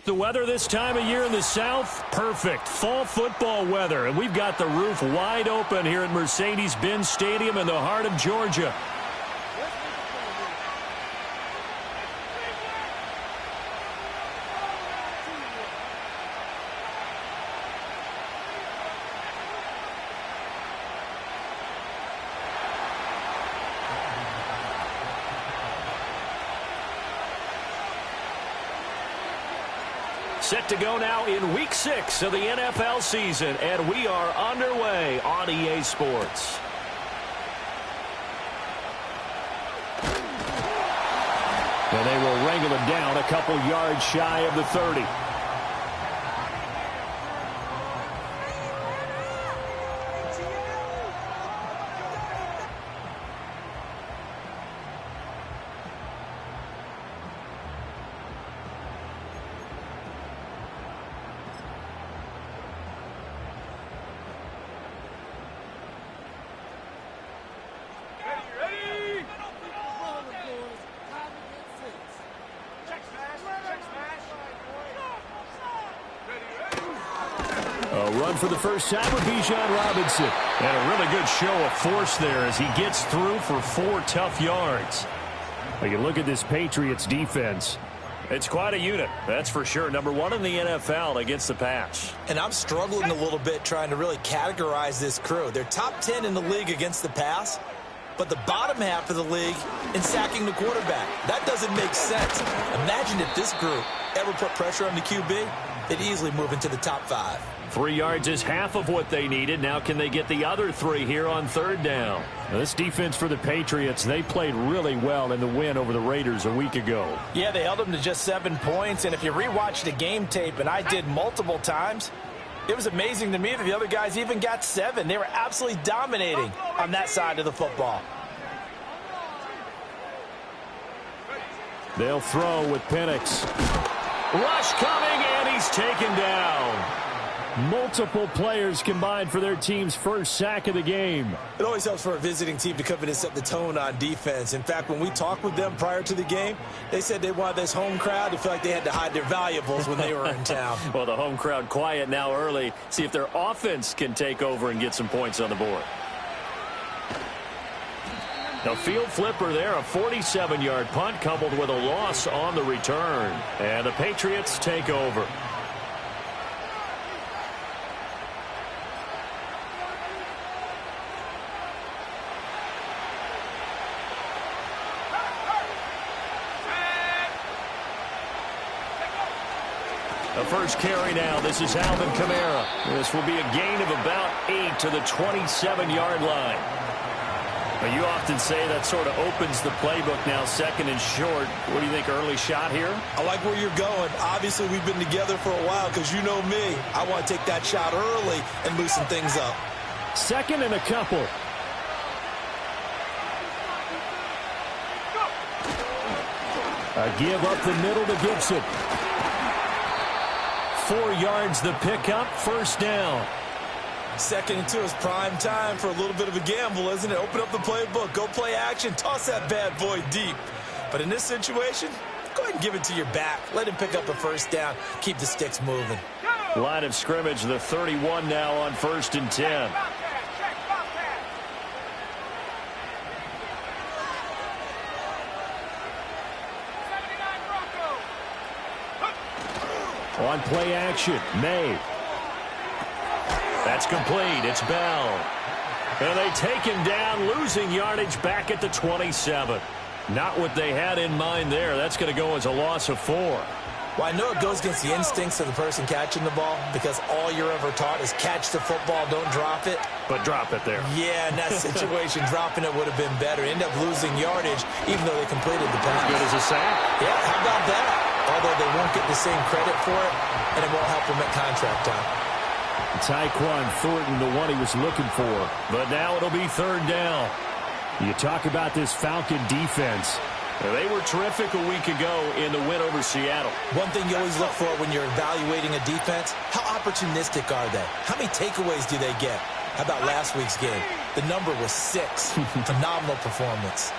The weather this time of year in the South, perfect. Fall football weather. And we've got the roof wide open here at Mercedes-Benz Stadium in the heart of Georgia. Set to go now in Week 6 of the NFL season, and we are underway on EA Sports. And they will wrangle him down a couple yards shy of the 30. Run for the first time with Bijan Robinson. And a really good show of force there as he gets through for 4 tough yards. Well, you look at this Patriots defense. It's quite a unit, that's for sure. Number 1 in the NFL against the pass. And I'm struggling a little bit trying to really categorize this crew. They're top 10 in the league against the pass, but the bottom half of the league in sacking the quarterback. That doesn't make sense. Imagine if this group ever put pressure on the QB, they'd easily move into the top 5. 3 yards is half of what they needed. Now can they get the other 3 here on 3rd down? Now, this defense for the Patriots, they played really well in the win over the Raiders a week ago. Yeah, they held them to just 7 points. And if you rewatch the game tape, and I did multiple times, it was amazing to me that the other guys even got 7. They were absolutely dominating on that side of the football. They'll throw with Penix. Rush coming, and he's taken down. Multiple players combined for their team's first sack of the game. It always helps for a visiting team to come in and set the tone on defense. In fact, when we talked with them prior to the game, they said they wanted this home crowd to feel like they had to hide their valuables when they were in town. Well, the home crowd quiet now early. See if their offense can take over and get some points on the board. The field flipper there, a 47-yard punt coupled with a loss on the return. And the Patriots take over. The first carry now. This is Alvin Kamara. This will be a gain of about 8 to the 27-yard line. But you often say that sort of opens the playbook now, 2nd and short. What do you think, early shot here? I like where you're going. Obviously, we've been together for a while because you know me. I want to take that shot early and loosen things up. 2nd and a couple. A give up the middle to Gibson. 4 yards the pickup, 1st down. 2nd and 2 is prime time for a little bit of a gamble, isn't it? Open up the playbook, go play action, toss that bad boy deep. But in this situation, go ahead and give it to your back. Let him pick up a 1st down, keep the sticks moving. Line of scrimmage, the 31 now on 1st and 10. On play action, May. That's complete. It's Bell. And they take him down, losing yardage back at the 27. Not what they had in mind there. That's going to go as a loss of 4. Well, I know it goes against the instincts of the person catching the ball because all you're ever taught is catch the football, don't drop it. But drop it there. Yeah, in that situation, dropping it would have been better. End up losing yardage even though they completed the pass. As good as a sack. Yeah, how about that? Although they won't get the same credit for it, and it won't help them at contract time. Tyquan Thornton, the one he was looking for. But now it'll be 3rd down. You talk about this Falcon defense. They were terrific a week ago in the win over Seattle. One thing you always look for when you're evaluating a defense, how opportunistic are they? How many takeaways do they get? How about last week's game? The number was 6. Phenomenal performance.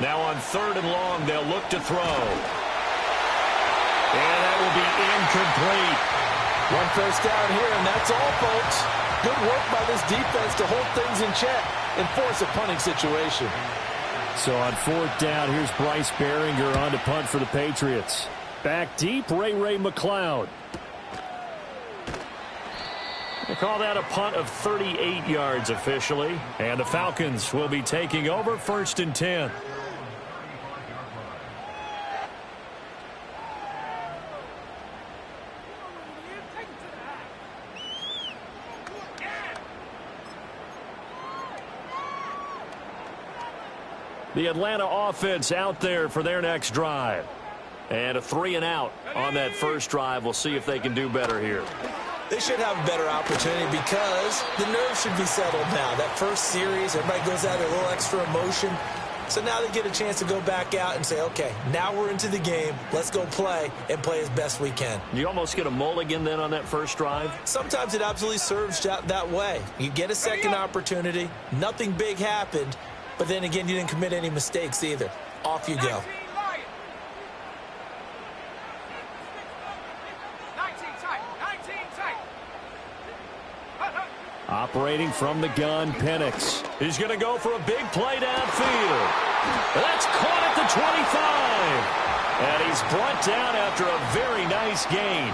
Now on 3rd and long, they'll look to throw. And that will be incomplete. One first down here, and that's all, folks. Good work by this defense to hold things in check and force a punting situation. So on 4th down, here's Bryce Behringer on to punt for the Patriots. Back deep, Ray McLeod. They call that a punt of 38 yards officially. And the Falcons will be taking over 1st and 10. The Atlanta offense out there for their next drive. And a 3-and-out on that first drive. We'll see if they can do better here. They should have a better opportunity because the nerves should be settled now. That first series, everybody goes out with a little extra emotion. So now they get a chance to go back out and say, okay, now we're into the game. Let's go play and play as best we can. You almost get a mulligan then on that first drive? Sometimes it absolutely serves that way. You get a second opportunity. Nothing big happened. But then again, you didn't commit any mistakes either. Off you go. Operating from the gun, Penix. He's going to go for a big play downfield. That's caught at the 25. And he's brought down after a very nice gain.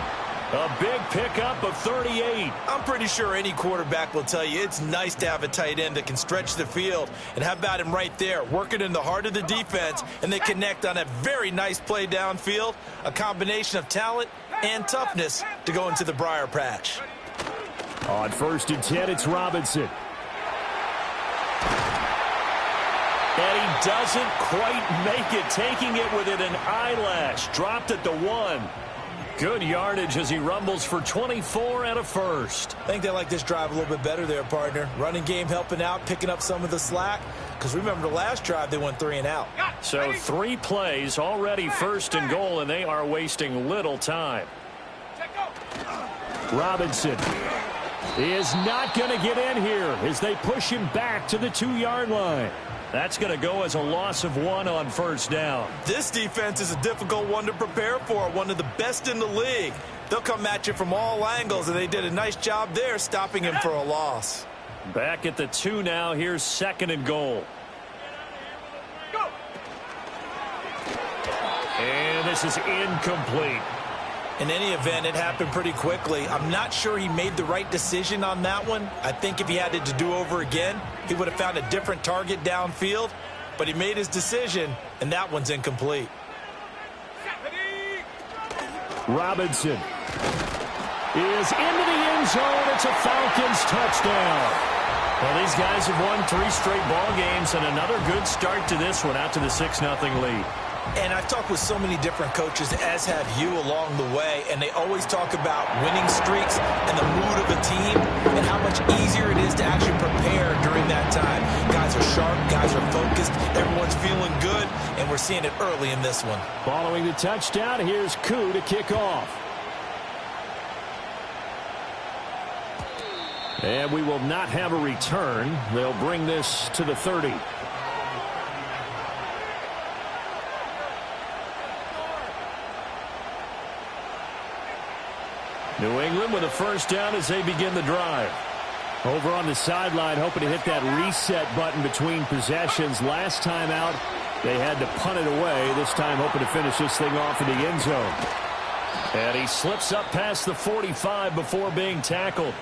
A big pickup of 38. I'm pretty sure any quarterback will tell you it's nice to have a tight end that can stretch the field. And how about him right there, working in the heart of the defense, and they connect on a very nice play downfield. A combination of talent and toughness to go into the briar patch. On 1st and 10, it's Robinson. And he doesn't quite make it, taking it within an eyelash. Dropped at the 1. Good yardage as he rumbles for 24 and a first. I think they like this drive a little bit better there, partner. Running game helping out, picking up some of the slack. Because remember the last drive, they went 3-and-out. So 3 plays, already 1st and goal, and they are wasting little time. Robinson is not going to get in here as they push him back to the 2-yard line. That's going to go as a loss of 1 on 1st down. This defense is a difficult one to prepare for, one of the best in the league. They'll come at you from all angles, and they did a nice job there stopping him for a loss. Back at the 2 now. Here's 2nd and goal. And this is incomplete. In any event, it happened pretty quickly. I'm not sure he made the right decision on that one. I think if he had it to do over again, he would have found a different target downfield. But he made his decision, and that one's incomplete. Robinson is into the end zone. It's a Falcons touchdown. Well, these guys have won 3 straight ball games, and another good start to this one out to the 6-0 lead. And I've talked with so many different coaches, as have you along the way, and they always talk about winning streaks and the mood of a team and how much easier it is to actually prepare during that time. Guys are sharp, guys are focused, everyone's feeling good, and we're seeing it early in this one. Following the touchdown, here's Koo to kick off. And we will not have a return. They'll bring this to the 30. New England with a first down as they begin the drive. Over on the sideline, hoping to hit that reset button between possessions. Last time out, they had to punt it away. This time, hoping to finish this thing off in the end zone. And he slips up past the 45 before being tackled.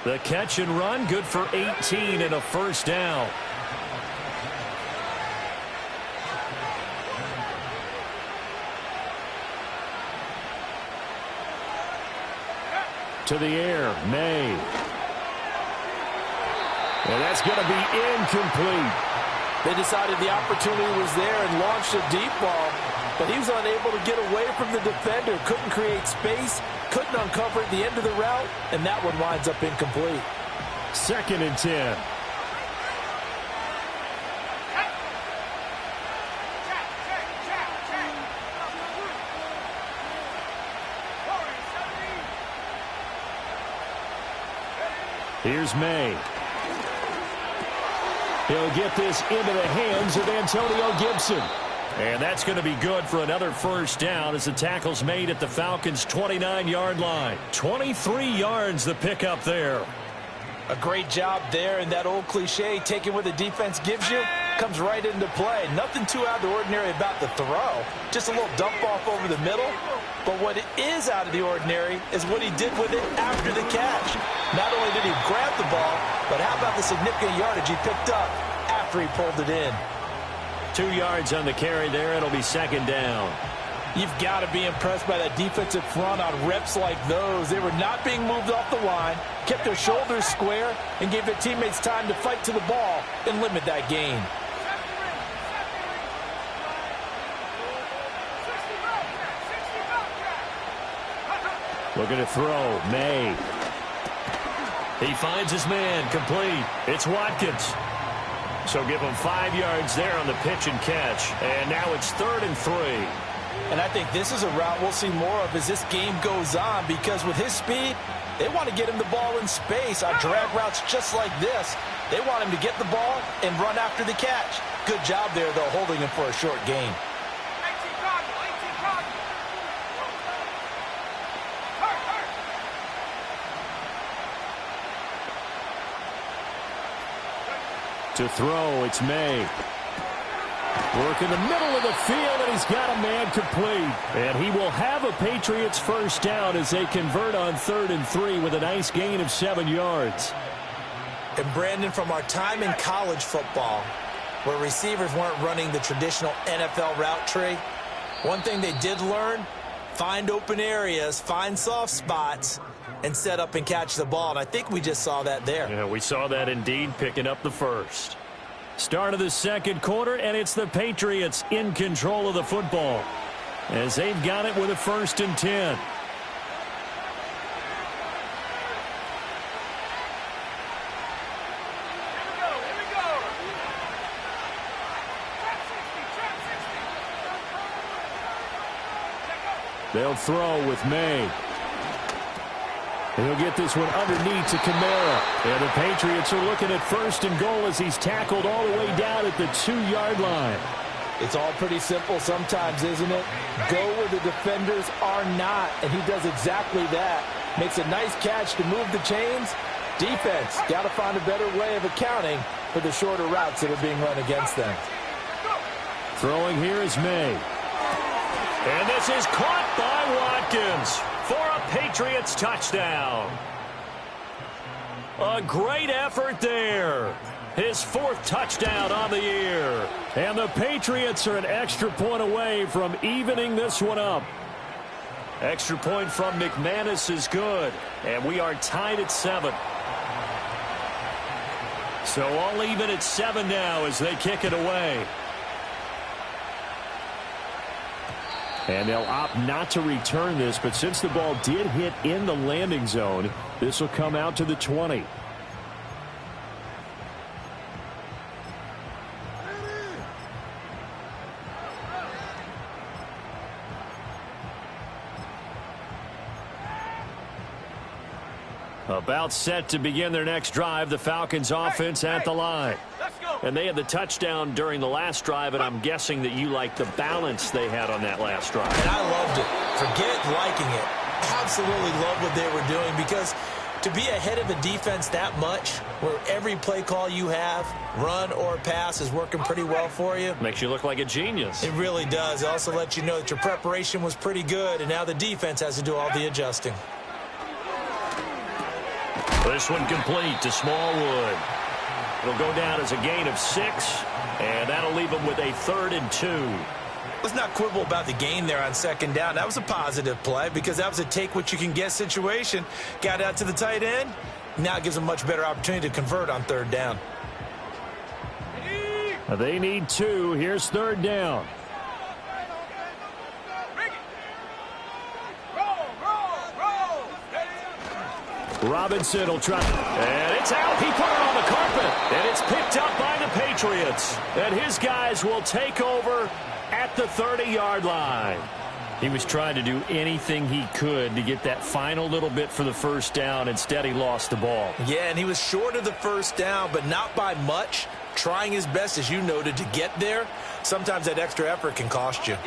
The catch and run, good for 18 and a first down. To the air, May. And that's going to be incomplete. They decided the opportunity was there and launched a deep ball, but he was unable to get away from the defender. Couldn't create space, couldn't uncover at the end of the route, and that one winds up incomplete. 2nd and 10. Here's May. He'll get this into the hands of Antonio Gibson. And that's going to be good for another first down as the tackle's made at the Falcons' 29-yard line. 23 yards the pickup there. A great job there, and that old cliche, taking what the defense gives you, comes right into play. Nothing too out of the ordinary about the throw. Just a little dump off over the middle. But what is out of the ordinary is what he did with it after the catch. Not only did he grab the ball, but how about the significant yardage he picked up after he pulled it in. 2 yards on the carry there. It'll be second down. You've got to be impressed by that defensive front on reps like those. They were not being moved off the line, kept their shoulders square, and gave their teammates time to fight to the ball and limit that gain. Looking to throw. May. He finds his man. Complete. It's Watkins. So give him 5 yards there on the pitch and catch. And now it's 3rd and 3. And I think this is a route we'll see more of as this game goes on, because with his speed, they want to get him the ball in space on drag routes just like this. They want him to get the ball and run after the catch. Good job there, though, holding him for a short gain. To throw, it's May. Work in the middle of the field, and he's got a man complete. And he will have a Patriots first down as they convert on 3rd and 3 with a nice gain of 7 yards. And Brandon, from our time in college football, where receivers weren't running the traditional NFL route tree, one thing they did learn, find open areas, find soft spots, and set up and catch the ball. And I think we just saw that there. Yeah, we saw that indeed, picking up the first. Start of the second quarter, and it's the Patriots in control of the football as they've got it with a 1st and 10. They'll throw with May. And he'll get this one underneath to Kamara. And the Patriots are looking at 1st and goal as he's tackled all the way down at the 2-yard line. It's all pretty simple sometimes, isn't it? Go where the defenders are not, and he does exactly that. Makes a nice catch to move the chains. Defense got to find a better way of accounting for the shorter routes that are being run against them. Throwing here is May. And this is caught by Watkins for a Patriots touchdown. A great effort there. His 4th touchdown on the year. And the Patriots are an extra point away from evening this one up. Extra point from McManus is good. And we are tied at 7. So all even at 7 now as they kick it away. And they'll opt not to return this, but since the ball did hit in the landing zone, this will come out to the 20. About set to begin their next drive, the Falcons offense at the line. And they had the touchdown during the last drive, and I'm guessing that you like the balance they had on that last drive. And I loved it. Forget liking it. Absolutely love what they were doing, because to be ahead of a defense that much, where every play call you have, run or pass, is working pretty well for you. Makes you look like a genius. It really does. It also lets you know that your preparation was pretty good, and now the defense has to do all the adjusting. This one complete to Smallwood. It'll go down as a gain of 6, and that'll leave them with a 3rd and 2. Let's not quibble about the gain there on 2nd down. That was a positive play, because that was a take-what-you-can-get situation. Got out to the tight end. Now it gives them a much better opportunity to convert on 3rd down. They need 2. Here's 3rd down. Robinson will try. And it's out. He put it on the carpet. And it's picked up by the Patriots. And his guys will take over at the 30-yard line. He was trying to do anything he could to get that final little bit for the 1st down. Instead, he lost the ball. Yeah, and he was short of the 1st down, but not by much. trying his best, as you noted, to get there. Sometimes that extra effort can cost you.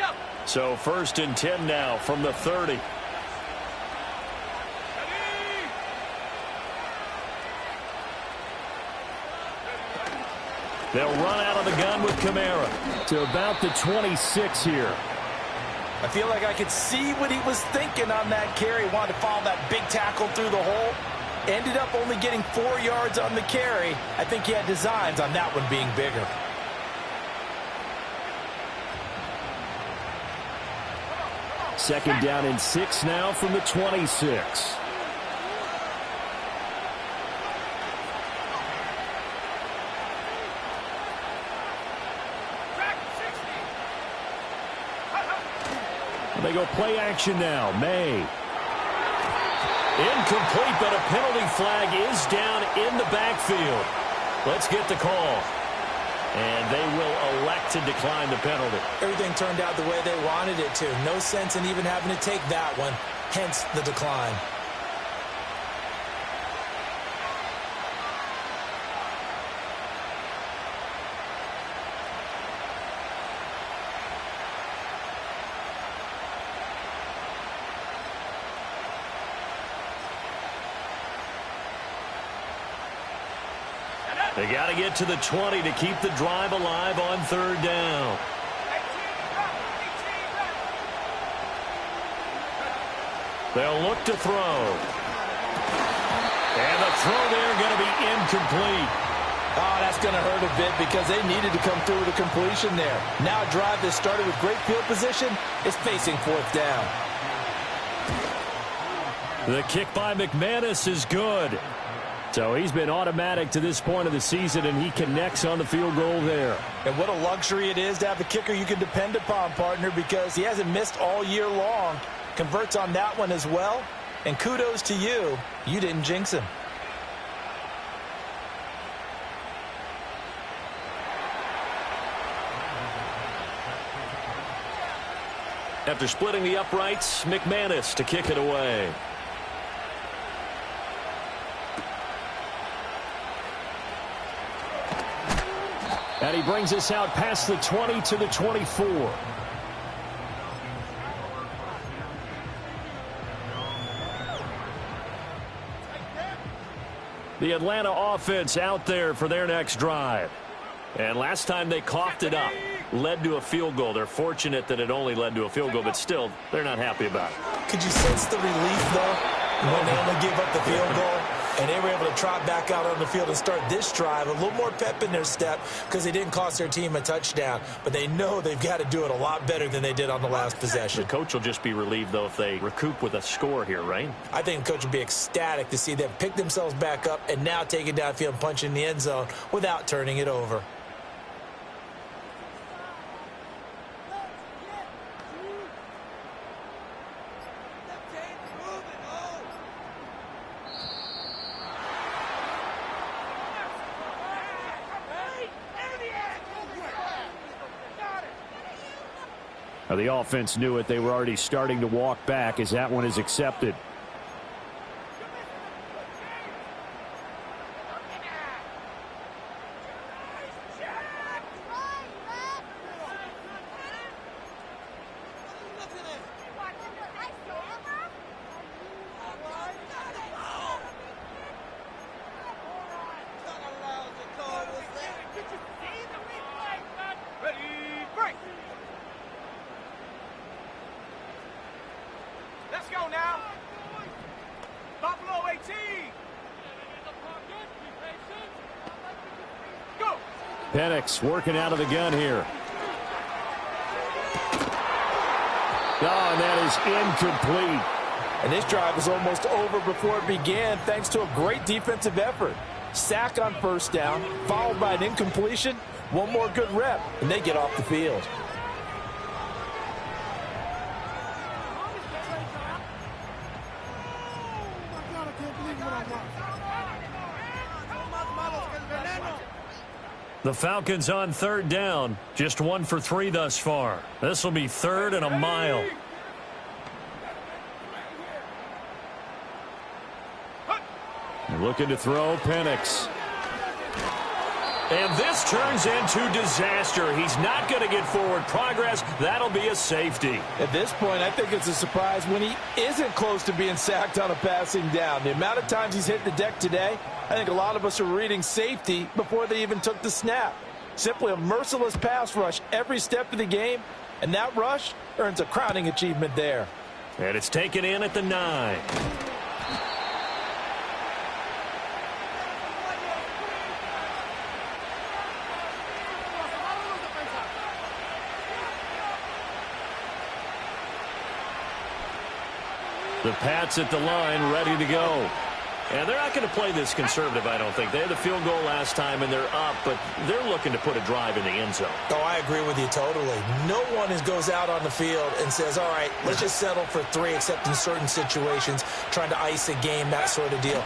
So 1st and 10 now from the 30. They'll run out of the gun with Kamara to about the 26 here. I feel like I could see what he was thinking on that carry. Wanted to follow that big tackle through the hole. Ended up only getting 4 yards on the carry. I think he had designs on that one being bigger. Second down and 6 now from the 26. They go play action now. May. Incomplete, but a penalty flag is down in the backfield. Let's get the call. And they will elect to decline the penalty. Everything turned out the way they wanted it to. No sense in even having to take that one, hence the decline. They got to get to the 20 to keep the drive alive on 3rd down. They'll look to throw. And the throw there going to be incomplete. Oh, that's going to hurt a bit because they needed to come through with a completion there. Now a drive that started with great field position is facing 4th down. The kick by McManus is good. So he's been automatic to this point of the season, and he connects on the field goal there. And what a luxury it is to have a kicker you can depend upon, partner, because he hasn't missed all year long. Converts on that one as well. And kudos to you. You didn't jinx him. After splitting the uprights, McManus to kick it away. And he brings us out past the 20 to the 24. The Atlanta offense out there for their next drive. And last time they coughed it up, led to a field goal. They're fortunate that it only led to a field goal, but still, they're not happy about it. Could you sense the relief, though, when they only gave up the field goal? And they were able to trot back out on the field and start this drive. A little more pep in their step because they didn't cost their team a touchdown. But they know they've got to do it a lot better than they did on the last possession. The coach will just be relieved, though, if they recoup with a score here, right? I think the coach will be ecstatic to see them pick themselves back up and now take it downfield and punch in the end zone without turning it over. Now, the offense knew it. They were already starting to walk back as that one is accepted. Penix working out of the gun here. Oh, and that is incomplete. And this drive was almost over before it began thanks to a great defensive effort. Sack on 1st down, followed by an incompletion. One more good rep, and they get off the field. The Falcons on 3rd down. Just 1 for 3 thus far. This will be 3rd and a mile. They're looking to throw. Penix. And this turns into disaster. He's not going to get forward progress. That'll be a safety. At this point, I think it's a surprise when he isn't close to being sacked on a passing down. The amount of times he's hit the deck today, I think a lot of us are reading safety before they even took the snap. Simply a merciless pass rush every step of the game, and that rush earns a crowning achievement there. And it's taken in at the 9. The Pats at the line, ready to go. And they're not going to play this conservative, I don't think. They had the field goal last time, and they're up, but they're looking to put a drive in the end zone. Oh, I agree with you totally. No one goes out on the field and says, all right, let's just settle for 3, except in certain situations, trying to ice a game, that sort of deal.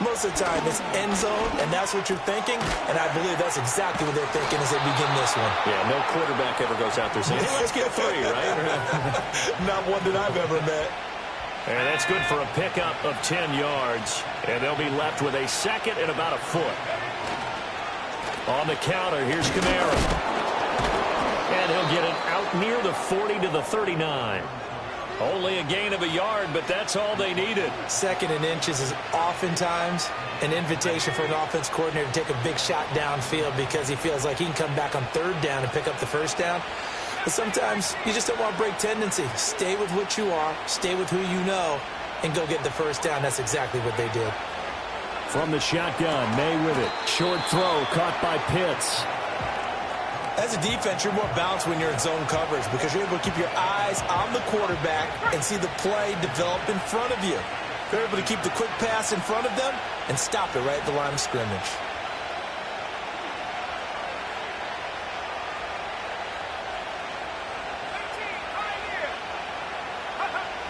Most of the time, it's end zone, and that's what you're thinking, and I believe that's exactly what they're thinking as they begin this one. Yeah, no quarterback ever goes out there saying, hey, let's get 3, right? Not one that I've ever met. And that's good for a pickup of 10 yards. And they'll be left with a second and about a foot. On the counter, here's Kamara. And he'll get it out near the 40 to the 39. Only a gain of a yard, but that's all they needed. 2nd and inches is oftentimes an invitation for an offense coordinator to take a big shot downfield because he feels like he can come back on 3rd down and pick up the 1st down. But sometimes you just don't want to break tendency. Stay with what you are, stay with who you know, and go get the 1st down. That's exactly what they did. From the shotgun, May with it. Short throw caught by Pitts. As a defense, you're more balanced when you're in zone coverage because you're able to keep your eyes on the quarterback and see the play develop in front of you. You're able to keep the quick pass in front of them and stop it right at the line of scrimmage.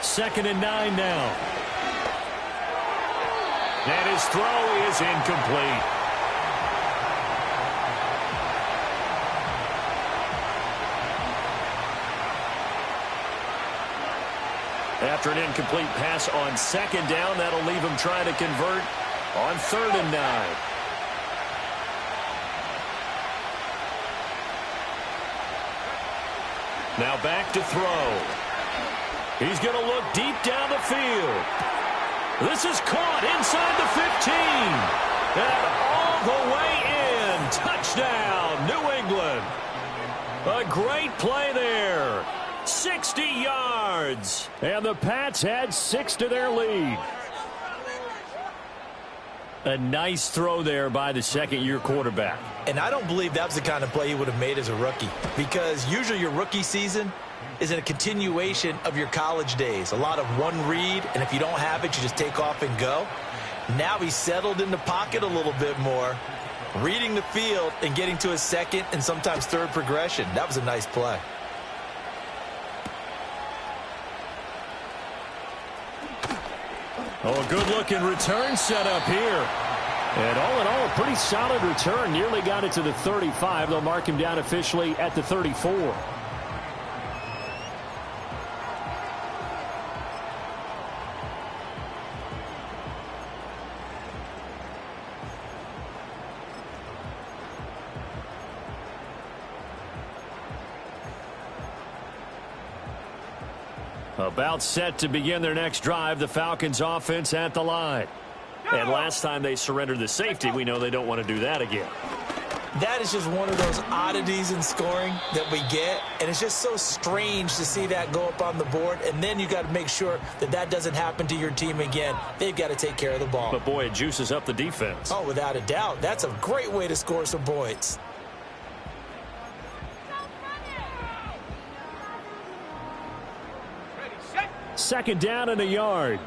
Second and 9 now. And his throw is incomplete. After an incomplete pass on 2nd down, that'll leave him trying to convert on 3rd and 9. Now back to throw. He's going to look deep down the field. This is caught inside the 15. And all the way in. Touchdown, New England. A great play there. 60 yards. And the Pats had 6 to their lead. A nice throw there by the 2nd-year quarterback. And I don't believe that was the kind of play he would have made as a rookie. Because usually your rookie season is a continuation of your college days. A lot of one read, and if you don't have it, you just take off and go. Now he's settled in the pocket a little bit more, reading the field and getting to his 2nd and sometimes 3rd progression. That was a nice play. Oh, a good-looking return set up here. And all in all, a pretty solid return. Nearly got it to the 35. They'll mark him down officially at the 34. About set to begin their next drive, the Falcons offense at the line. And last time they surrendered the safety, we know they don't want to do that again. That is just one of those oddities in scoring that we get, and it's just so strange to see that go up on the board, and then you got to make sure that that doesn't happen to your team again. They've got to take care of the ball. But, boy, it juices up the defense. Oh, without a doubt. That's a great way to score some points. Second down and a yard.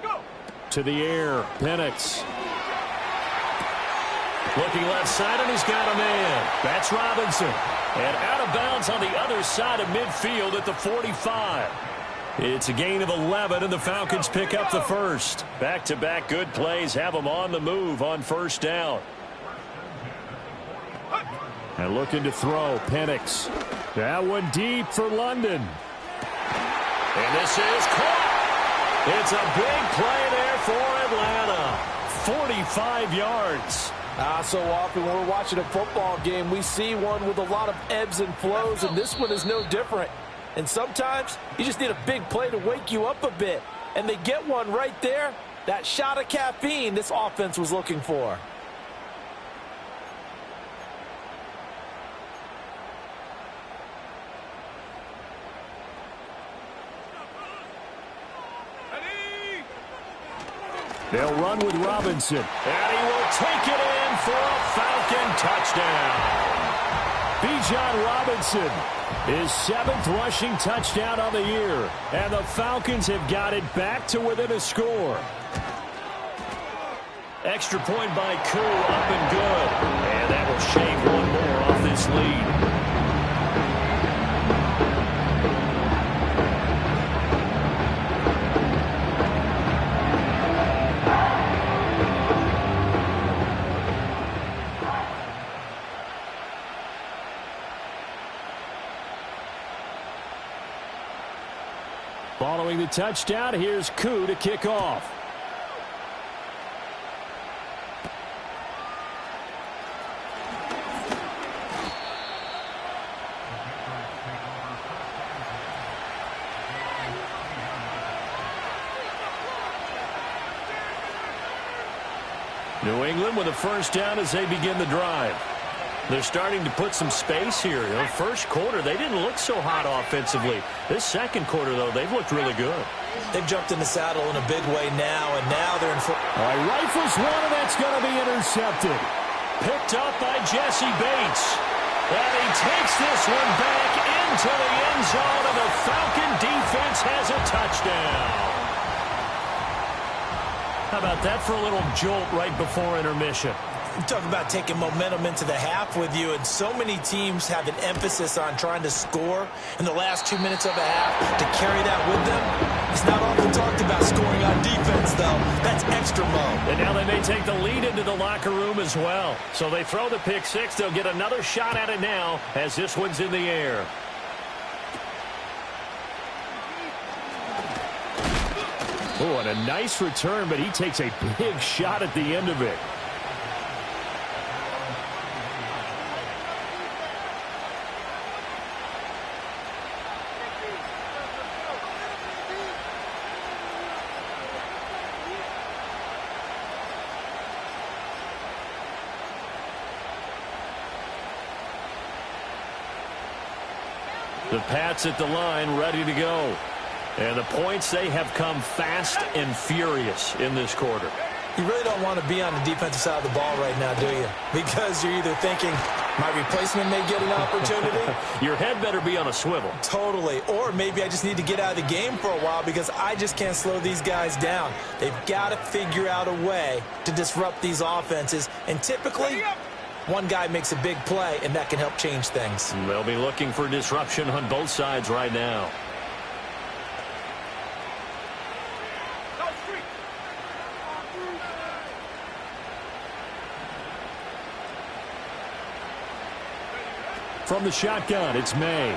Go. To the air, Penix. Looking left side, and he's got a man. That's Robinson. And out of bounds on the other side of midfield at the 45. It's a gain of 11, and the Falcons pick up the first. Back-to-back good plays have them on the move on first down. And looking to throw, Penix. That one deep for London. And this is caught. It's a big play there for Atlanta. 45 yards. So often when we're watching a football game, we see one with a lot of ebbs and flows, and this one is no different. And sometimes you just need a big play to wake you up a bit. And they get one right there. That shot of caffeine this offense was looking for. They'll run with Robinson. And he will take it in for a Falcon touchdown. Bijan Robinson, his 7th rushing touchdown on the year. And the Falcons have got it back to within a score. Extra point by Koo, up and good. And that will shave one more off this lead. Following the touchdown, here's Koo to kick off. New England with a first down as they begin the drive. They're starting to put some space here. In the first quarter, they didn't look so hot offensively. This second quarter, though, they've looked really good. They've jumped in the saddle in a big way now, and now they're in front. All right, rifles one, and that's going to be intercepted. Picked up by Jesse Bates. And he takes this one back into the end zone, and the Falcon defense has a touchdown. How about that for a little jolt right before intermission? You talk about taking momentum into the half with you, and so many teams have an emphasis on trying to score in the last 2 minutes of a half to carry that with them. It's not often talked about scoring on defense, though. That's extra mode. And now they may take the lead into the locker room as well. So they throw the pick six. They'll get another shot at it now as this one's in the air. Oh, and a nice return, but he takes a big shot at the end of it. The Pats at the line, ready to go. And the points, they have come fast and furious in this quarter. You really don't want to be on the defensive side of the ball right now, do you? Because you're either thinking, my replacement may get an opportunity. Your head better be on a swivel. Totally. Or maybe I just need to get out of the game for a while because I just can't slow these guys down. They've got to figure out a way to disrupt these offenses. And typically, one guy makes a big play, and that can help change things. They'll be looking for disruption on both sides right now. From the shotgun, it's May.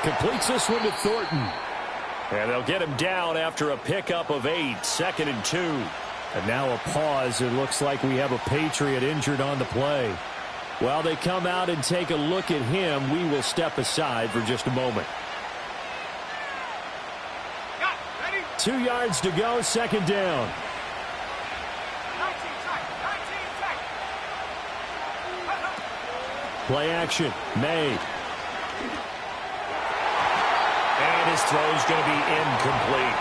Completes this one to Thornton. And they'll get him down after a pickup of 8, 2nd and 2. And now a pause. It looks like we have a Patriot injured on the play. While they come out and take a look at him, we will step aside for just a moment. 2 yards to go, 2nd down. Play action, May. And his throw's going to be incomplete.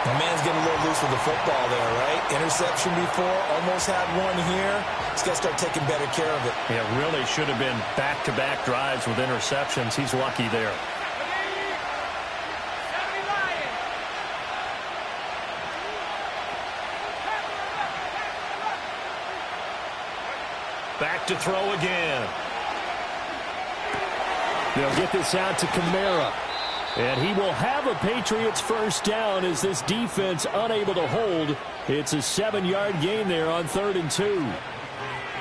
The man's getting a little loose with the football there, right? Interception before, almost had one here. He's got to start taking better care of it. Yeah, really should have been back-to-back drives with interceptions. He's lucky there. Back to throw again. They'll get this out to Kamara. And he will have a Patriots first down as this defense unable to hold. It's a 7-yard gain there on 3rd and 2.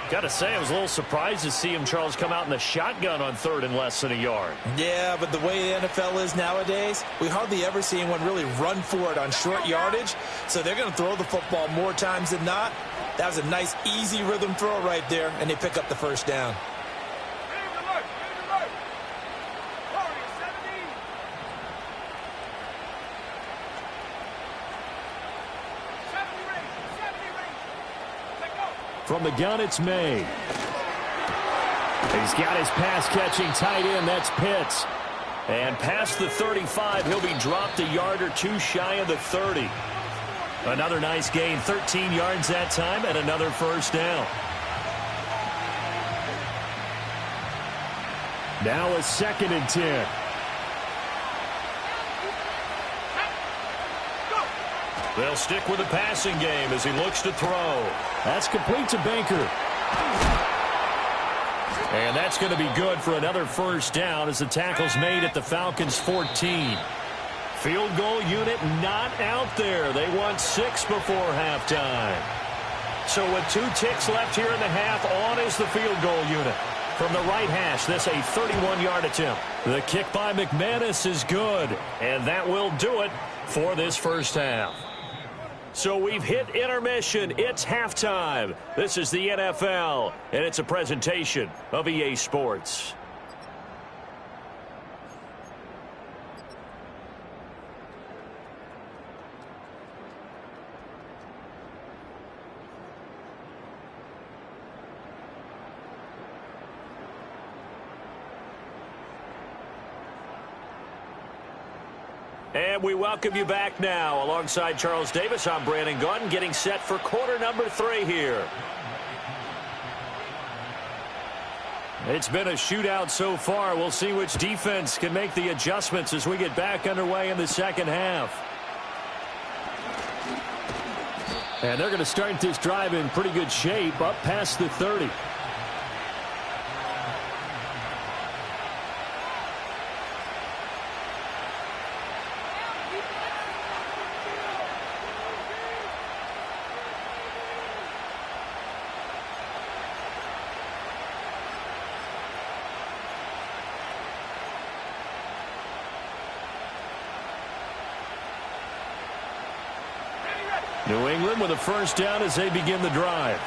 Got to say, I was a little surprised to see him, Charles, come out in the shotgun on 3rd and less than a yard. Yeah, but the way the NFL is nowadays, we hardly ever see anyone really run for it on short yardage. So they're going to throw the football more times than not. That was a nice, easy rhythm throw right there, and they pick up the first down. From the gun, it's May. He's got his pass-catching tight end. That's Pitts. And past the 35, he'll be dropped a yard or two shy of the 30. Another nice gain, 13 yards that time, and another first down. Now a 2nd and 10. They'll stick with the passing game as he looks to throw. That's complete to Baker. And that's going to be good for another first down as the tackle's made at the Falcons' 14. Field goal unit not out there. They won 6 before halftime. So with 2 ticks left here in the half, on is the field goal unit. From the right hash, this a 31-yard attempt. The kick by McManus is good, and that will do it for this first half. So we've hit intermission. It's halftime. This is the NFL, and it's a presentation of EA Sports. And we welcome you back now. Alongside Charles Davis, I'm Brandon Gaudin, getting set for quarter number 3 here. It's been a shootout so far. We'll see which defense can make the adjustments as we get back underway in the second half. And they're going to start this drive in pretty good shape, up past the 30. New England with a first down as they begin the drive.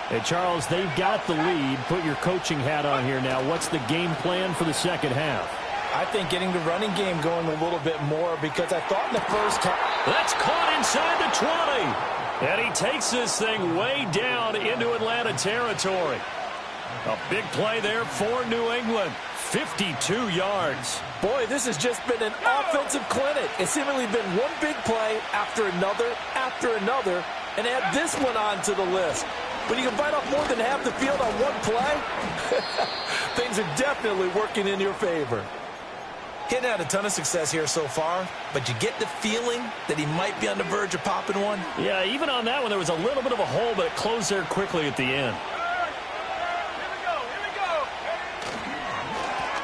Hey, Charles, they've got the lead. Put your coaching hat on here now. What's the game plan for the second half? I think getting the running game going a little bit more because I thought in the first half. That's caught inside the 20. And he takes this thing way down into Atlanta territory. A big play there for New England. 52 yards. Boy, this has just been an offensive clinic. It's seemingly been one big play after another, and add this one on to the list. When you can bite off more than half the field on one play, things are definitely working in your favor. Hitting had a ton of success here so far, but you get the feeling that he might be on the verge of popping one. Yeah, even on that one, there was a little bit of a hole, but it closed there quickly at the end.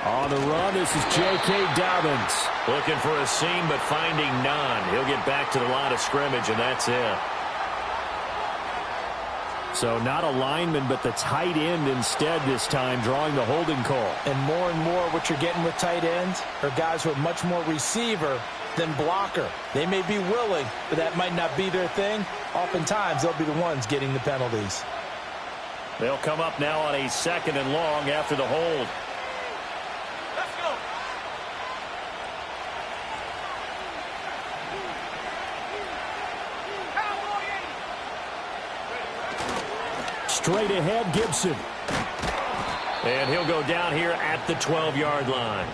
On the run, this is J.K. Dobbins. Looking for a seam, but finding none. He'll get back to the line of scrimmage, and that's it. So not a lineman, but the tight end instead this time, drawing the holding call. And more, what you're getting with tight ends are guys who are much more receiver than blocker. They may be willing, but that might not be their thing. Oftentimes, they'll be the ones getting the penalties. They'll come up now on a 2nd and long after the hold. Straight ahead, Gibson. And he'll go down here at the 12-yard line.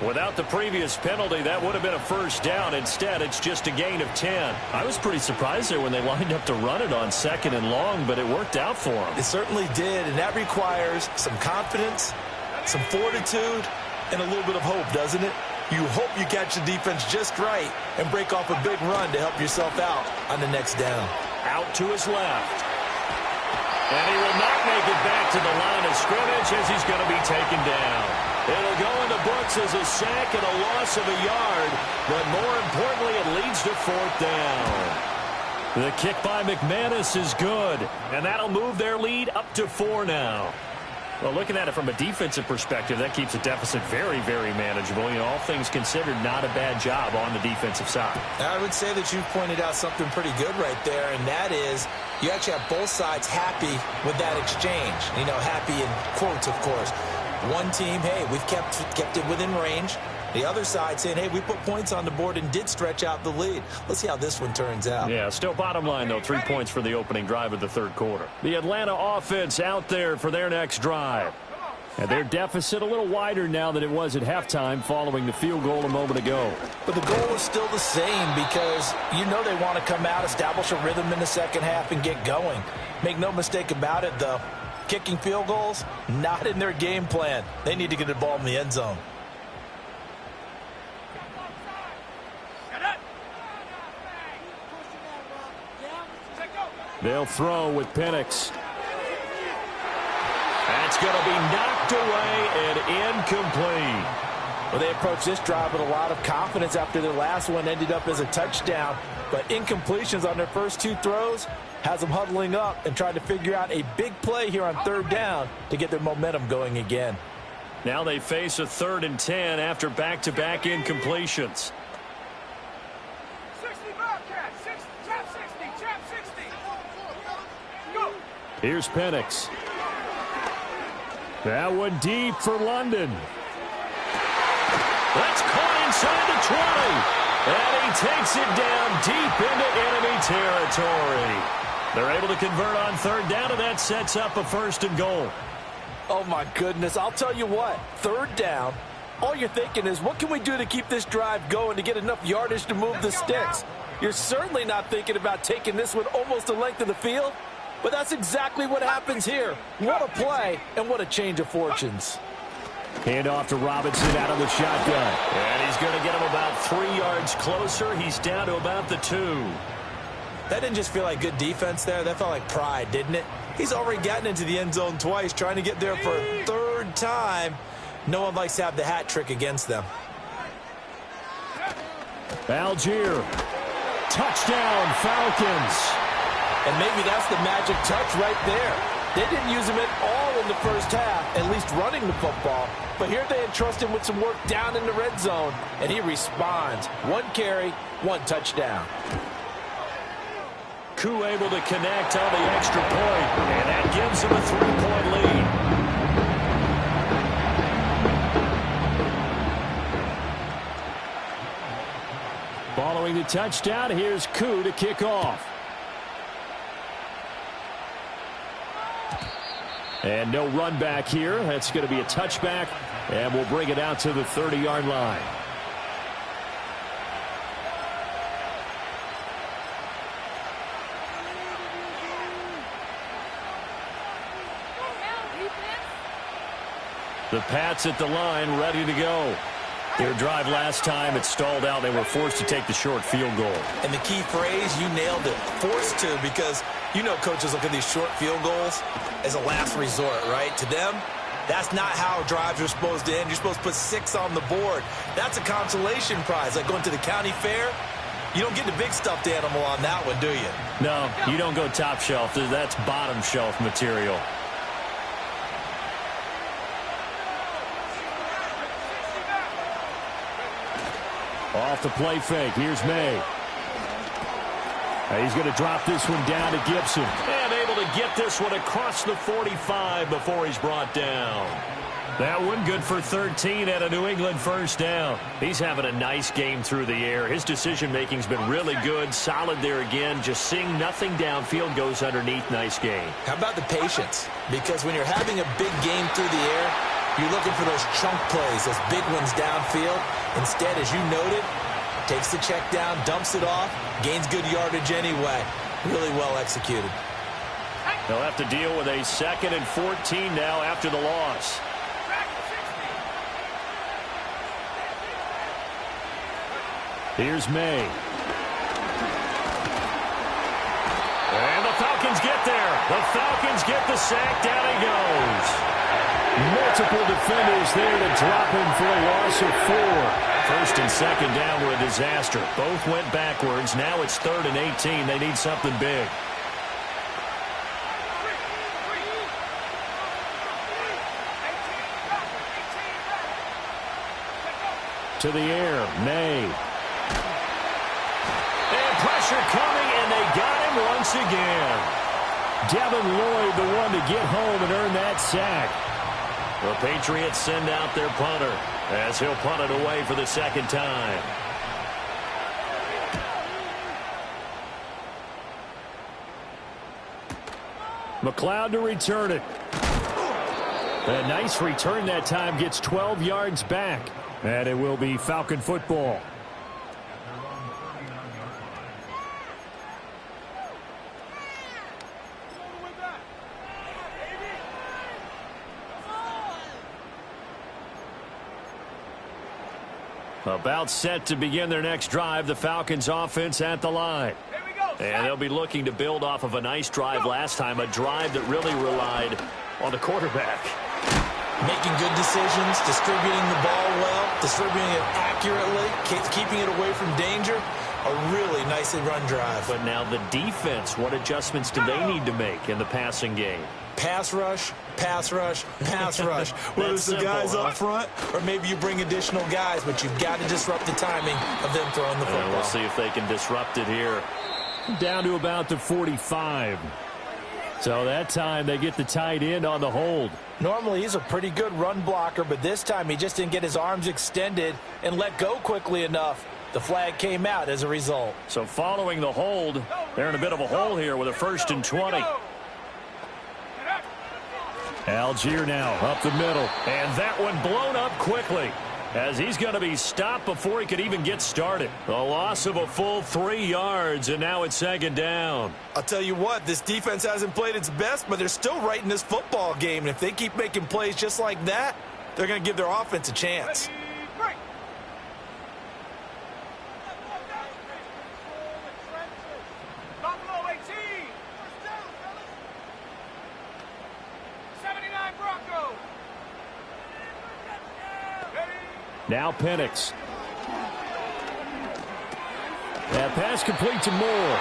Without the previous penalty, that would have been a first down. Instead, it's just a gain of 10. I was pretty surprised there when they lined up to run it on 2nd and long, but it worked out for them. It certainly did, and that requires some confidence, some fortitude, and a little bit of hope, doesn't it? You hope you catch the defense just right and break off a big run to help yourself out on the next down. Out to his left. And he will not make it back to the line of scrimmage as he's going to be taken down. It'll go in the books as a sack and a loss of a yard, but more importantly, it leads to 4th down. The kick by McManus is good, and that'll move their lead up to 4 now. Well, looking at it from a defensive perspective, that keeps the deficit very, very manageable. You know, all things considered, not a bad job on the defensive side. I would say that you pointed out something pretty good right there, and that is you actually have both sides happy with that exchange. You know, happy in quotes, of course. One team, hey, we've kept it within range. The other side saying, hey, we put points on the board and did stretch out the lead. Let's see how this one turns out. Yeah, still bottom line, though, 3 points for the opening drive of the third quarter. The Atlanta offense out there for their next drive. And their deficit a little wider now than it was at halftime following the field goal a moment ago. But the goal is still the same because you know they want to come out, establish a rhythm in the second half, and get going. Make no mistake about it, though. Kicking field goals, not in their game plan. They need to get the ball in the end zone. They'll throw with Penix. That's going to be knocked away and incomplete. Well, they approached this drive with a lot of confidence after their last one ended up as a touchdown. But incompletions on their first 2 throws has them huddling up and trying to figure out a big play here on third down to get their momentum going again. Now they face a 3rd and 10 after back-to-back incompletions. Here's Penix. That one deep for London. That's caught inside the 20. And he takes it down deep into enemy territory. They're able to convert on third down, and that sets up a 1st and goal. Oh, my goodness. I'll tell you what. Third down, all you're thinking is, what can we do to keep this drive going to get enough yardage to move the sticks? You're certainly not thinking about taking this one almost the length of the field. But that's exactly what happens here. What a play and what a change of fortunes. Hand off to Robinson out of the shotgun. And he's going to get him about 3 yards closer. He's down to about the 2. That didn't just feel like good defense there. That felt like pride, didn't it? He's already gotten into the end zone twice, trying to get there for a 3rd time. No one likes to have the hat trick against them. Algier. Touchdown, Falcons. And maybe that's the magic touch right there. They didn't use him at all in the first half, at least running the football. But here they entrust him with some work down in the red zone, and he responds. 1 carry, 1 touchdown. Koo able to connect on the extra point, and that gives him a 3-point lead. Following the touchdown, here's Koo to kick off. And no run back here. That's going to be a touchback, and we'll bring it out to the 30-yard line. The Pats at the line, ready to go. Their drive last time, it stalled out. They were forced to take the short field goal. And the key phrase, you nailed it, forced to, because you know coaches look at these short field goals as a last resort, right? To them, that's not how drives are supposed to end. You're supposed to put 6 on the board. That's a consolation prize. Like going to the county fair, you don't get the big stuffed animal on that one, do you? No, you don't go top shelf. That's bottom shelf material. Off the play fake. Here's May. He's going to drop this one down to Gibson. And able to get this one across the 45 before he's brought down. That one good for 13 and a New England 1st down. He's having a nice game through the air. His decision-making's been really good. Solid there again. Just seeing nothing downfield, goes underneath. Nice game. How about the patience? Because when you're having a big game through the air, you're looking for those chunk plays, those big ones downfield. Instead, as you noted, takes the check down, dumps it off, gains good yardage anyway. Really well executed. They'll have to deal with a 2nd and 14 now after the loss. Here's May. And the Falcons get there. The Falcons get the sack. Down he goes. Multiple defenders there to drop him for a loss of 4. First and second down were a disaster. Both went backwards. Now it's 3rd and 18. They need something big. To the air, May. And pressure coming, and they got him once again. Devin Lloyd, the one to get home and earn that sack. The Patriots send out their punter as he'll punt it away for the second time. McLeod to return it. A nice return that time, gets 12 yards back. And it will be Falcon football. About set to begin their next drive, the Falcons offense at the line. And they'll be looking to build off of a nice drive last time, a drive that really relied on the quarterback. Making good decisions, distributing the ball well, distributing it accurately, keeping it away from danger. A really nicely run drive. But now the defense, what adjustments do they need to make in the passing game? Pass rush, pass rush, pass rush. Whether it's the guys up front or maybe you bring additional guys, but you've got to disrupt the timing of them throwing the football. And we'll see if they can disrupt it here. Down to about the 45. So that time they get the tight end on the hold. Normally he's a pretty good run blocker, but this time he just didn't get his arms extended and let go quickly enough. The flag came out as a result. So following the hold, they're in a bit of a hole here with a 1st and 20. Algier now up the middle, and that one blown up quickly as he's going to be stopped before he could even get started. A loss of a full 3 yards, and now it's 2nd down. I'll tell you what, this defense hasn't played its best, but they're still right in this football game. And if they keep making plays just like that, they're going to give their offense a chance. Now Penix. That pass complete to Moore.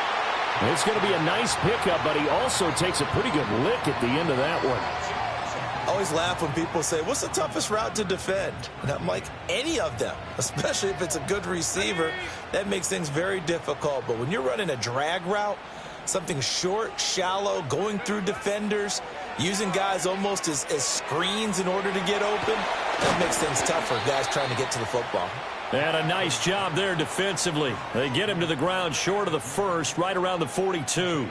It's going to be a nice pickup, but he also takes a pretty good lick at the end of that one. I always laugh when people say, what's the toughest route to defend? And I'm like, any of them, especially if it's a good receiver. That makes things very difficult. But when you're running a drag route, something short, shallow, going through defenders, using guys almost as screens in order to get open, that makes things tough for guys trying to get to the football. And a nice job there defensively. They get him to the ground short of the first, right around the 42.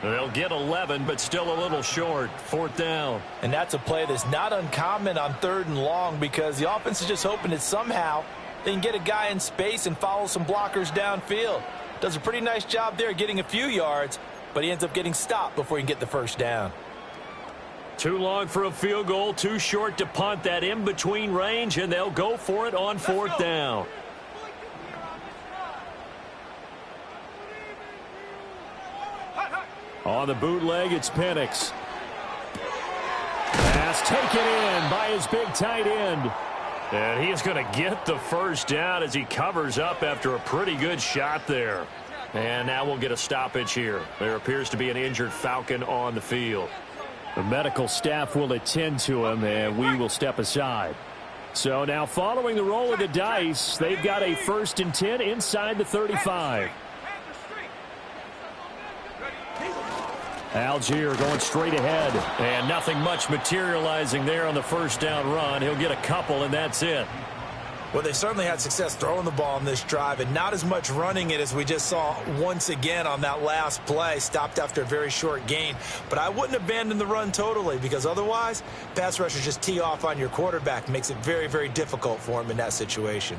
They'll get 11, but still a little short. 4th down. And that's a play that's not uncommon on 3rd and long because the offense is just hoping that somehow they can get a guy in space and follow some blockers downfield. Does a pretty nice job there getting a few yards, but he ends up getting stopped before he can get the 1st down. Too long for a field goal, too short to punt. That in-between range, and they'll go for it on 4th down. On the bootleg, it's Penix. Pass taken in by his big tight end. And he's going to get the 1st down as he covers up after a pretty good shot there. And now we'll get a stoppage here. There appears to be an injured Falcon on the field. The medical staff will attend to him, and we will step aside. So now following the roll of the dice, they've got a 1st and 10 inside the 35. Algier going straight ahead, and nothing much materializing there on the 1st down run. He'll get a couple, and that's it. Well, they certainly had success throwing the ball in this drive and not as much running it as we just saw once again on that last play. Stopped after a very short gain. But I wouldn't abandon the run totally because otherwise, pass rushers just tee off on your quarterback. Makes it very, very difficult for him in that situation.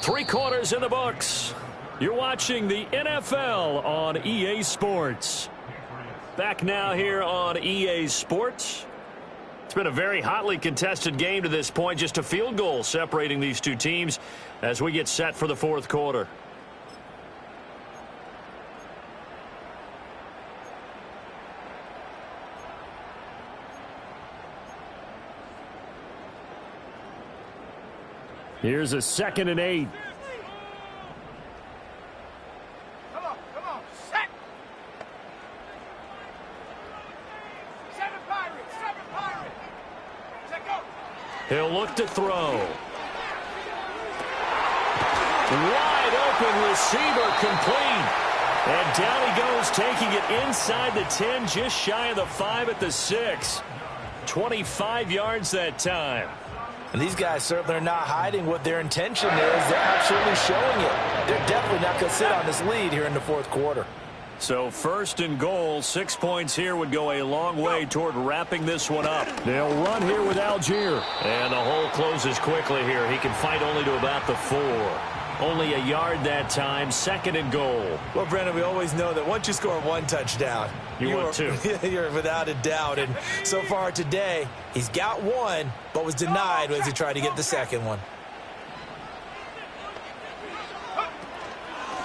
3 quarters in the books. You're watching the NFL on EA Sports. Back now here on EA Sports. It's been a very hotly contested game to this point. Just a field goal separating these two teams as we get set for the 4th quarter. Here's a 2nd and 8. Come on, set. 7 Pirates. Set, go. He'll look to throw. Wide open receiver, complete. And down he goes, taking it inside the 10, just shy of the 5 at the 6. 25 yards that time. And these guys certainly are not hiding what their intention is. They're absolutely showing it. They're definitely not going to sit on this lead here in the 4th quarter. So 1st and goal, 6 points here would go a long way toward wrapping this one up. They'll run here with Algier. And the hole closes quickly here. He can fight only to about the 4. Only a yard that time, 2nd and goal. Well, Brendan, we always know that once you score 1 touchdown, want 2. You're without a doubt. And so far today, he's got 1, but was denied as he tried to get the 2nd one.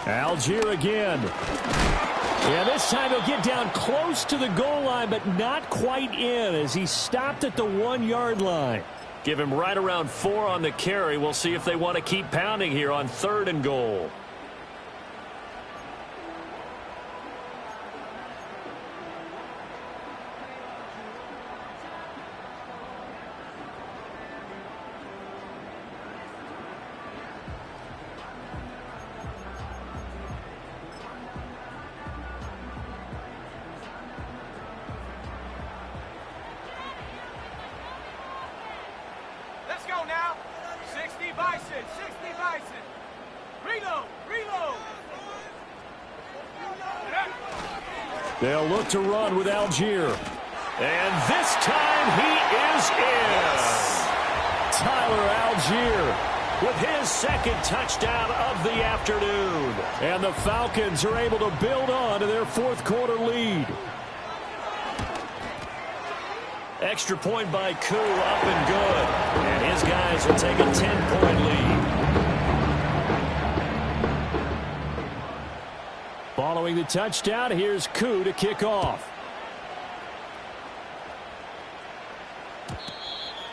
Algier again. Yeah, this time he'll get down close to the goal line, but not quite in as he stopped at the 1-yard line. Give him right around 4 on the carry. We'll see if they want to keep pounding here on 3rd and goal. Let's go now. 60 Bison. Reload. They'll look to run with Algier. And this time he is in. Tyler Algier with his 2nd touchdown of the afternoon. And the Falcons are able to build on to their 4th quarter lead. Extra point by Koo, up and good. And his guys will take a 10-point lead. Following the touchdown, here's Koo to kick off.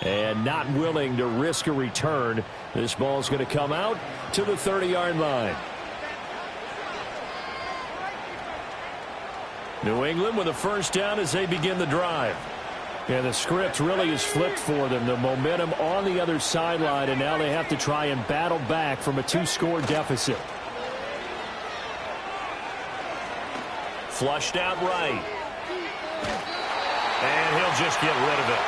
And not willing to risk a return. This ball's going to come out to the 30-yard line. New England with a 1st down as they begin the drive. Yeah, the script really is flipped for them. The momentum on the other sideline, and now they have to try and battle back from a 2-score deficit. Flushed out right. And he'll just get rid of it.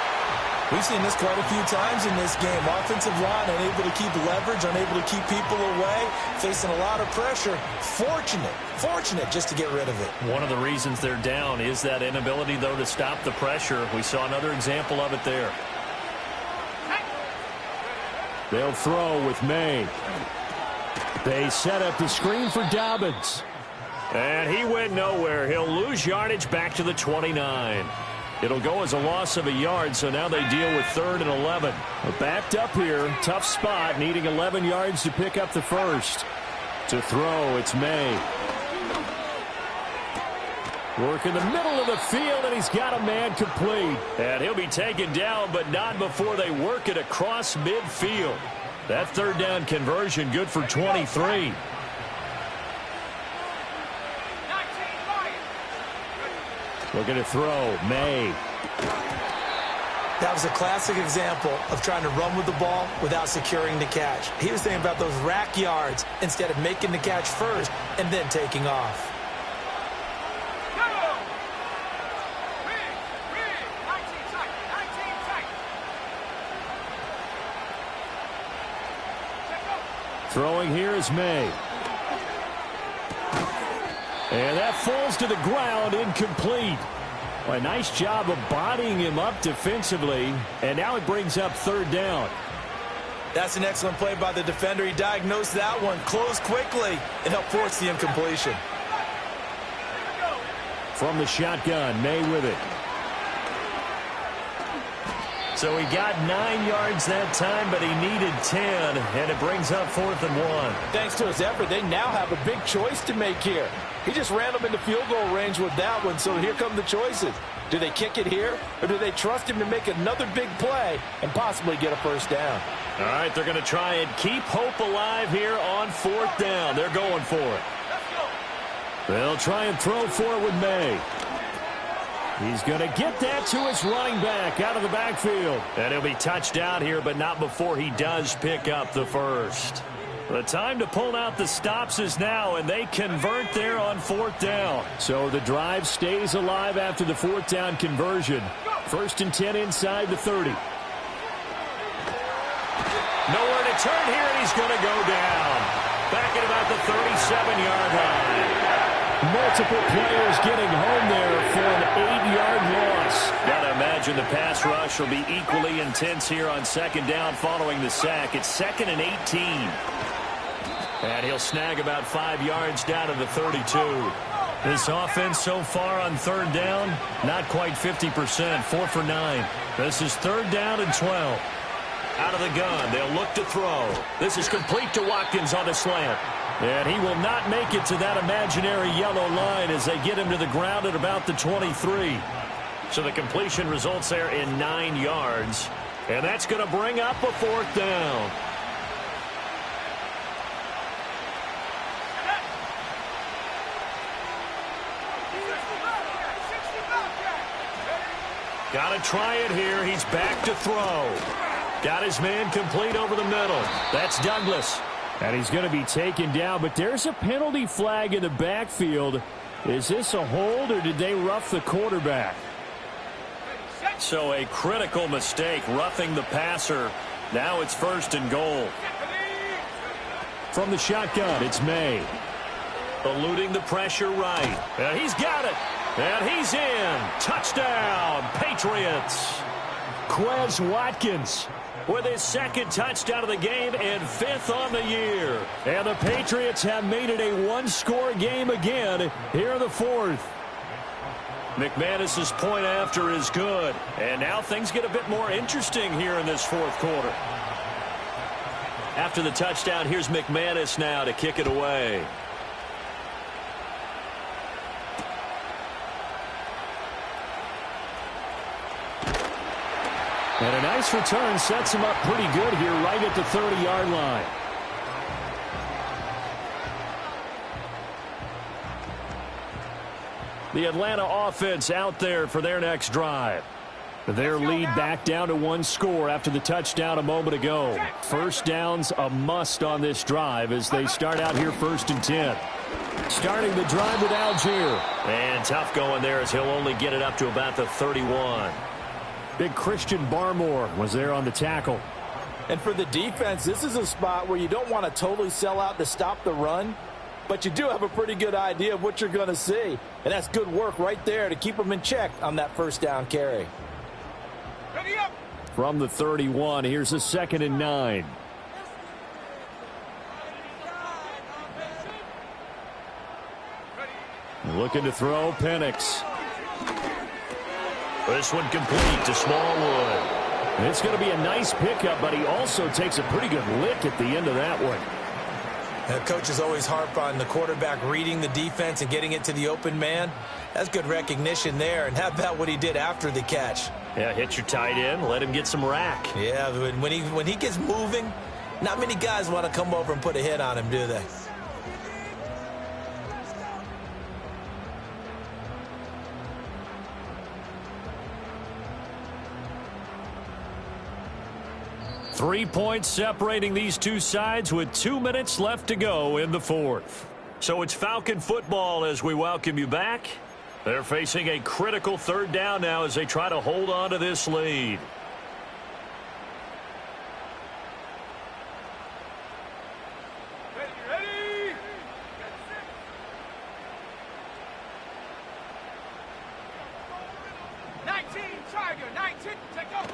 We've seen this quite a few times in this game. Offensive line unable to keep leverage, unable to keep people away, facing a lot of pressure. Fortunate just to get rid of it. One of the reasons they're down is that inability, though, to stop the pressure. We saw another example of it there. They'll throw with May. They set up the screen for Dobbins. And he went nowhere. He'll lose yardage back to the 29. It'll go as a loss of a yard, so now they deal with 3rd and 11. Backed up here, tough spot, needing 11 yards to pick up the 1st. To throw, it's May. Work in the middle of the field, and he's got a man complete. And he'll be taken down, but not before they work it across midfield. That 3rd down conversion good for 23. Looking to throw, May. That was a classic example of trying to run with the ball without securing the catch. He was thinking about those rack yards instead of making the catch first and then taking off. Throwing here is May. And that falls to the ground, incomplete. Well, a nice job of bodying him up defensively, and now it brings up 3rd down. That's an excellent play by the defender. He diagnosed that one, closed quickly, and helped force the incompletion. From the shotgun, May with it. So he got 9 yards that time, but he needed 10, and it brings up 4th and 1. Thanks to his effort, they now have a big choice to make here. He just ran them into field goal range with that one, so here come the choices. Do they kick it here, or do they trust him to make another big play and possibly get a first down? All right, they're going to try and keep hope alive here on 4th down. They're going for it. They'll try and throw for it with May. He's going to get that to his running back out of the backfield. And he'll be touched out here, but not before he does pick up the first. The time to pull out the stops is now, and they convert there on 4th down. So the drive stays alive after the 4th down conversion. 1st and 10 inside the 30. Nowhere to turn here, and he's going to go down. Back at about the 37-yard line. Multiple players getting home there for an 8-yard loss. Got to imagine the pass rush will be equally intense here on 2nd down following the sack. It's 2nd and 18. And he'll snag about 5 yards down to the 32. This offense so far on 3rd down, not quite 50%, 4 for 9. This is 3rd down and 12. Out of the gun, they'll look to throw. This is complete to Watkins on a slant. And he will not make it to that imaginary yellow line as they get him to the ground at about the 23. So the completion results there in 9 yards. And that's going to bring up a 4th down. Got to try it here. He's back to throw. Got his man complete over the middle. That's Douglas. And he's going to be taken down, but there's a penalty flag in the backfield. Is this a hold, or did they rough the quarterback? So a critical mistake, roughing the passer. Now it's 1st and goal. From the shotgun, it's May. Eluding the pressure right. And he's got it. And he's in. Touchdown, Patriots. Quez Watkins with his 2nd touchdown of the game and 5th on the year. And the Patriots have made it a one-score game again here in the 4th. McManus's point after is good. And now things get a bit more interesting here in this 4th quarter. After the touchdown, here's McManus now to kick it away. And a nice return sets him up pretty good here right at the 30-yard line. The Atlanta offense out there for their next drive. Their lead back down to 1 score after the touchdown a moment ago. First down's a must on this drive as they start out here 1st and 10. Starting the drive with Algier. And tough going there as he'll only get it up to about the 31. Big Christian Barmore was there on the tackle. And for the defense, this is a spot where you don't want to totally sell out to stop the run, but you do have a pretty good idea of what you're going to see. And that's good work right there to keep them in check on that 1st down carry. Ready up. From the 31, here's a 2nd and 9. Looking to throw, Penix. This one complete to Smallwood. It's going to be a nice pickup, but he also takes a pretty good lick at the end of that one. The coaches always harp on the quarterback reading the defense and getting it to the open man. That's good recognition there. And how about what he did after the catch? Yeah, hit your tight end, let him get some rack. Yeah, when he gets moving, not many guys want to come over and put a hit on him, do they? Three points separating these two sides with 2 minutes left to go in the 4th. So it's Falcon football as we welcome you back. They're facing a critical 3rd down now as they try to hold on to this lead. Ready. 19, Tiger, 19, take over.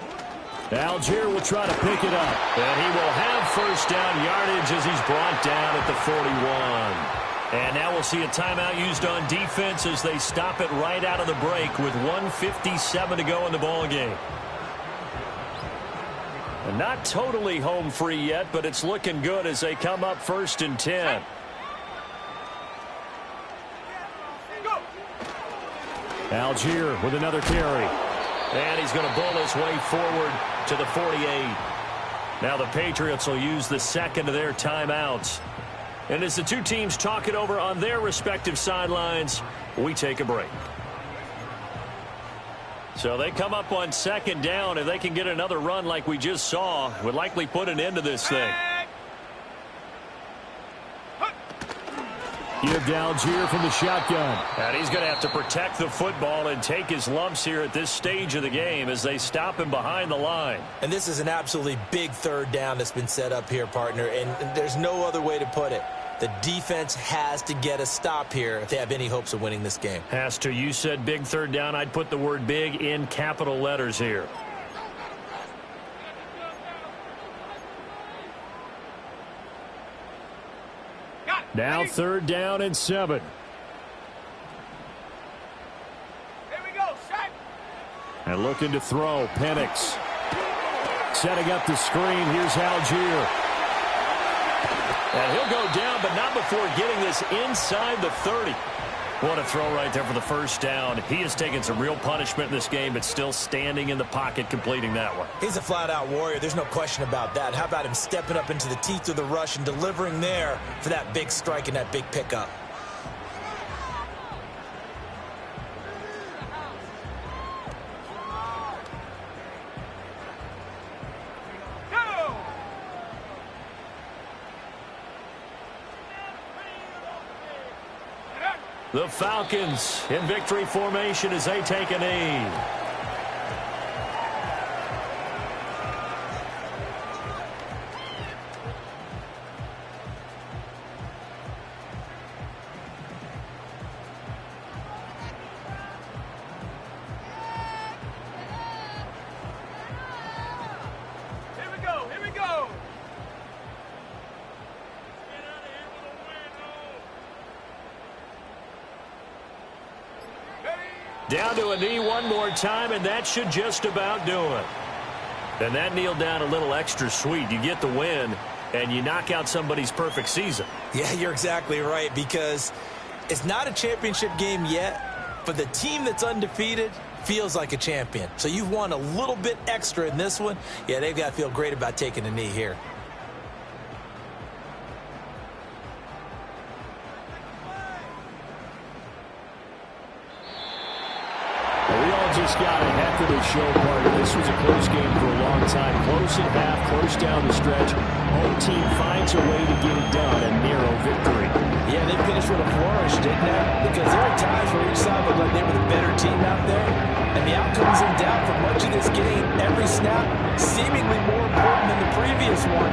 Algier will try to pick it up. And he will have 1st down yardage as he's brought down at the 41. And now we'll see a timeout used on defense as they stop it right out of the break with 1:57 to go in the ballgame. And not totally home free yet, but it's looking good as they come up 1st and 10. Algier with another carry. And he's going to bull his way forward to the 48. Now the Patriots will use the second of their timeouts. And as the two teams talk it over on their respective sidelines, we take a break. So they come up on 2nd down. If they can get another run like we just saw, would likely put an end to this thing. Give to Algier from the shotgun. And he's going to have to protect the football and take his lumps here at this stage of the game as they stop him behind the line. And this is an absolutely big 3rd down that's been set up here, partner, and there's no other way to put it. The defense has to get a stop here if they have any hopes of winning this game. Has to. You said big 3rd down. I'd put the word big in capital letters here. Now 3rd down and 7. Here we go, set. And looking to throw, Penix. Setting up the screen, here's Algier. And he'll go down, but not before getting this inside the 30. What a throw right there for the 1st down. He has taken some real punishment in this game, but still standing in the pocket completing that one. He's a flat-out warrior. There's no question about that. How about him stepping up into the teeth of the rush and delivering there for that big strike and that big pickup? The Falcons in victory formation as they take a knee. Here we go. Down to a knee one more time, and that should just about do it. And that kneeled down a little extra sweet. You get the win, and you knock out somebody's perfect season. Yeah, you're exactly right, because it's not a championship game yet, but the team that's undefeated feels like a champion. So you've won a little bit extra in this one. Yeah, they've got to feel great about taking a knee here. Just got a heck of a show, partner. This was a close game for a long time. Close at half, close down the stretch. Home team finds a way to get it done. A narrow victory. Yeah, they finished with a flourish, didn't they? Because there were times where each side looked like they were the better team out there. And the outcome's in doubt for much of this game. Every snap seemingly more important than the previous one.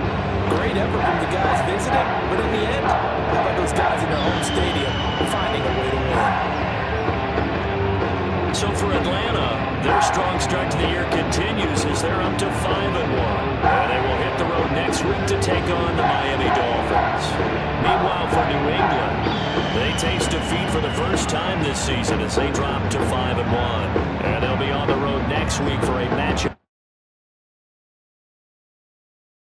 Great effort from the guys visiting. But in the end, how about those guys in their home stadium finding a way to win? So for Atlanta, their strong start to the year continues as they're up to 5-1. And they will hit the road next week to take on the Miami Dolphins. Meanwhile, for New England, they taste defeat for the first time this season as they drop to 5-1. And they'll be on the road next week for a matchup.